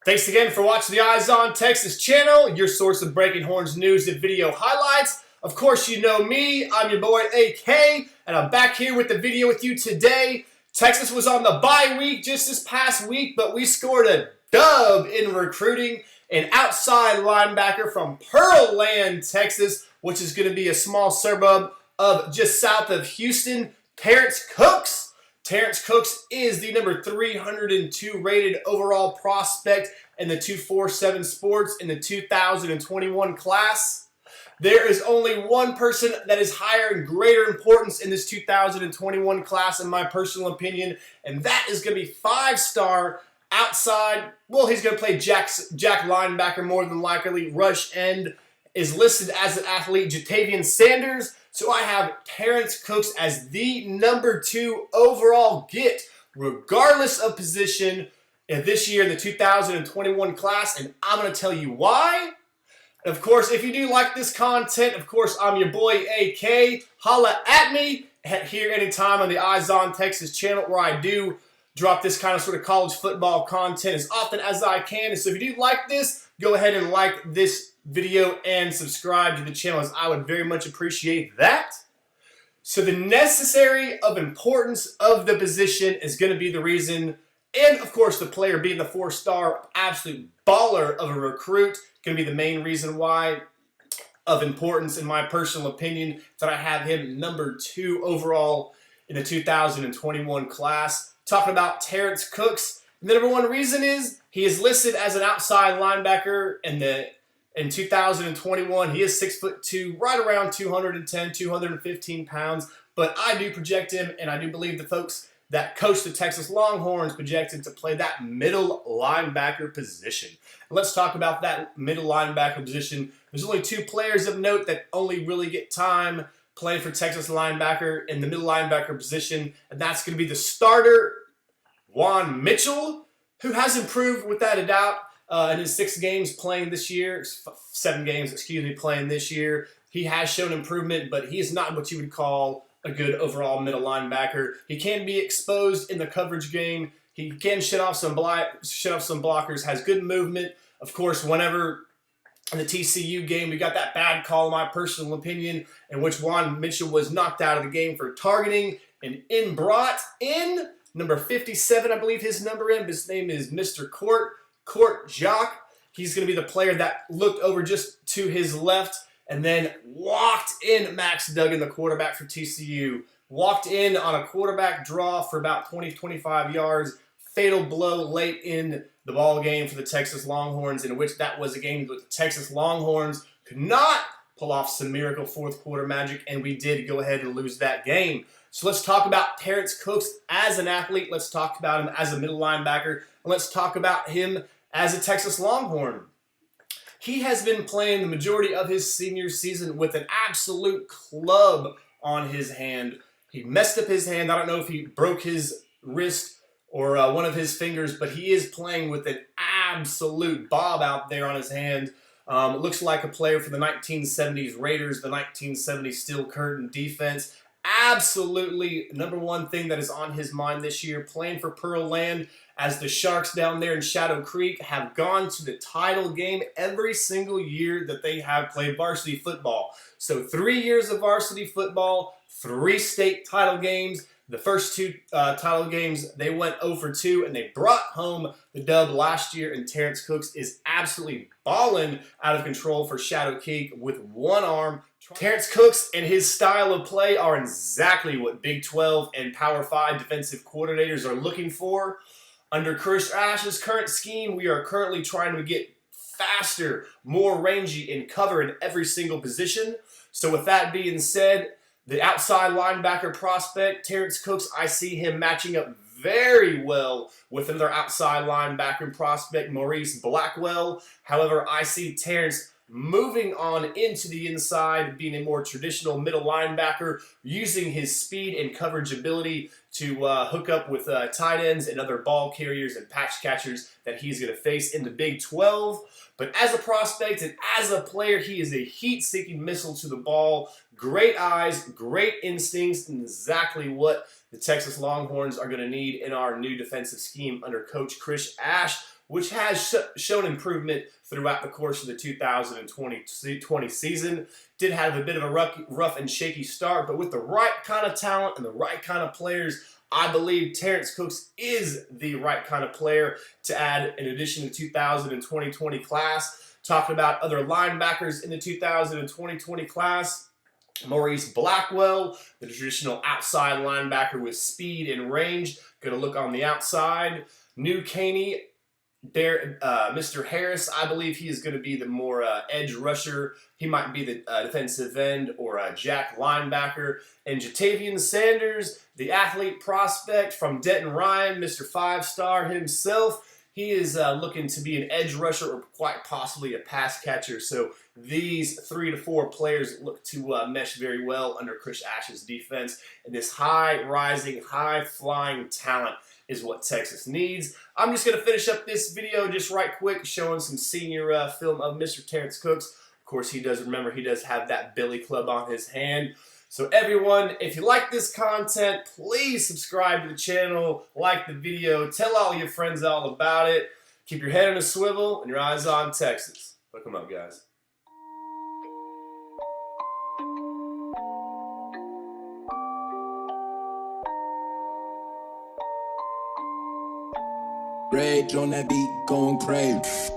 Thanks again for watching the Eyes on Texas channel, your source of Breaking Horns news and video highlights. Of course, you know me. I'm your boy, AK, and I'm back here with the video with you today. Texas was on the bye week just this past week, but we scored a dub in recruiting an outside linebacker from Pearland, Texas, which is going to be a small suburb of just south of Houston, Terrence Cooks. Terrence Cooks is the number 302 rated overall prospect in the 247 Sports in the 2021 class. There is only one person that is higher and greater importance in this 2021 class, in my personal opinion, and that is going to be five-star outside. Well, he's going to play Jack linebacker more than likely. Rush end is listed as an athlete, Jatavian Sanders. So I have Terrence Cooks as the number 2 overall get, regardless of position, this year in the 2021 class, and I'm going to tell you why. Of course, if you do like this content, of course, I'm your boy AK. Holla at me here anytime on the Eyes on Texas channel, where I do drop this kind of sort of college football content as often as I can. And so if you do like this, go ahead and like this video and subscribe to the channel, as I would very much appreciate that. So the necessary of importance of the position is going to be the reason, and of course the player being the 4-star absolute baller of a recruit, going to be the main reason why of importance, in my personal opinion, that I have him number 2 overall in the 2021 class. Talking about Terrence Cooks, the number 1 reason is he is listed as an outside linebacker in 2021. He is 6'2", right around 210, 215 pounds. But I do project him, and I do believe the folks that coach the Texas Longhorns projected to play that middle linebacker position. And let's talk about that middle linebacker position. There's only 2 players of note that only really get time playing for Texas linebacker in the middle linebacker position, and that's going to be the starter, Juan Mitchell, who has improved without a doubt in his 6 games playing this year, 7 games, excuse me, playing this year. He has shown improvement, but he is not what you would call a good overall middle linebacker. He can be exposed in the coverage game. He can shut off some blockers, has good movement. Of course, whenever in the TCU game, we got that bad call, in my personal opinion, in which Juan Mitchell was knocked out of the game for targeting, and brought in number 57, I believe his number in. His name is Mr. Court Jock. He's going to be the player that looked over just to his left and then walked in Max Duggan, the quarterback for TCU. Walked in on a quarterback draw for about 20-25 yards. Fatal blow late in the ball game for the Texas Longhorns, in which that was a game that the Texas Longhorns could not pull off some miracle fourth quarter magic, and we did go ahead and lose that game. So let's talk about Terrence Cooks as an athlete. Let's talk about him as a middle linebacker. And let's talk about him as a Texas Longhorn. He has been playing the majority of his senior season with an absolute club on his hand. He messed up his hand. I don't know if he broke his wrist or one of his fingers, but he is playing with an absolute bob out there on his hand. It looks like a player for the 1970s Raiders, the 1970s Steel Curtain defense. Absolutely number 1 thing that is on his mind this year, playing for Pearland, as the Sharks down there in Shadow Creek have gone to the title game every single year that they have played varsity football. So 3 years of varsity football, 3 state title games. The first 2 title games, they went 0-2, and they brought home the dub last year, and Terrence Cooks is absolutely balling out of control for Shadow Creek with 1 arm. Terrence Cooks and his style of play are exactly what Big 12 and Power 5 defensive coordinators are looking for. Under Chris Ash's current scheme, we are currently trying to get faster, more rangy, and cover in every single position. So with that being said, the outside linebacker prospect, Terrence Cooks, I see him matching up very well with another outside linebacker prospect, Maurice Blackwell. However, I see Terrence moving on into the inside, being a more traditional middle linebacker, using his speed and coverage ability to hook up with tight ends and other ball carriers and patch catchers that he's going to face in the Big 12. But as a prospect and as a player, he is a heat-seeking missile to the ball. Great eyes, great instincts, and exactly what the Texas Longhorns are going to need in our new defensive scheme under Coach Chris Ash. which has shown improvement throughout the course of the 2020 season. Did have a bit of a rough and shaky start, but with the right kind of talent and the right kind of players, I believe Terrence Cooks is the right kind of player to add in addition to the 2020 class. Talking about other linebackers in the 2020 class, Maurice Blackwell, the traditional outside linebacker with speed and range, going to look on the outside. New Caney, Mr. Harris, I believe he is going to be the more edge rusher. He might be the defensive end or a jack linebacker. And Jatavian Sanders, the athlete prospect from Denton Ryan, Mr. 5-star himself. He is looking to be an edge rusher or quite possibly a pass catcher. So these 3 to 4 players look to mesh very well under Chris Ash's defense. And this high-rising, high-flying talent is what Texas needs. I'm just going to finish up this video just right quick, showing some senior film of Mr. Terrence Cooks. Of course, he does have that Billy Club on his hand. So everyone, if you like this content, please subscribe to the channel, like the video, tell all your friends all about it. Keep your head on a swivel and your eyes on Texas. Look them up, guys. Rage on that beat, going crazy.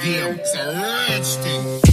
Yeah, it's a rich thing.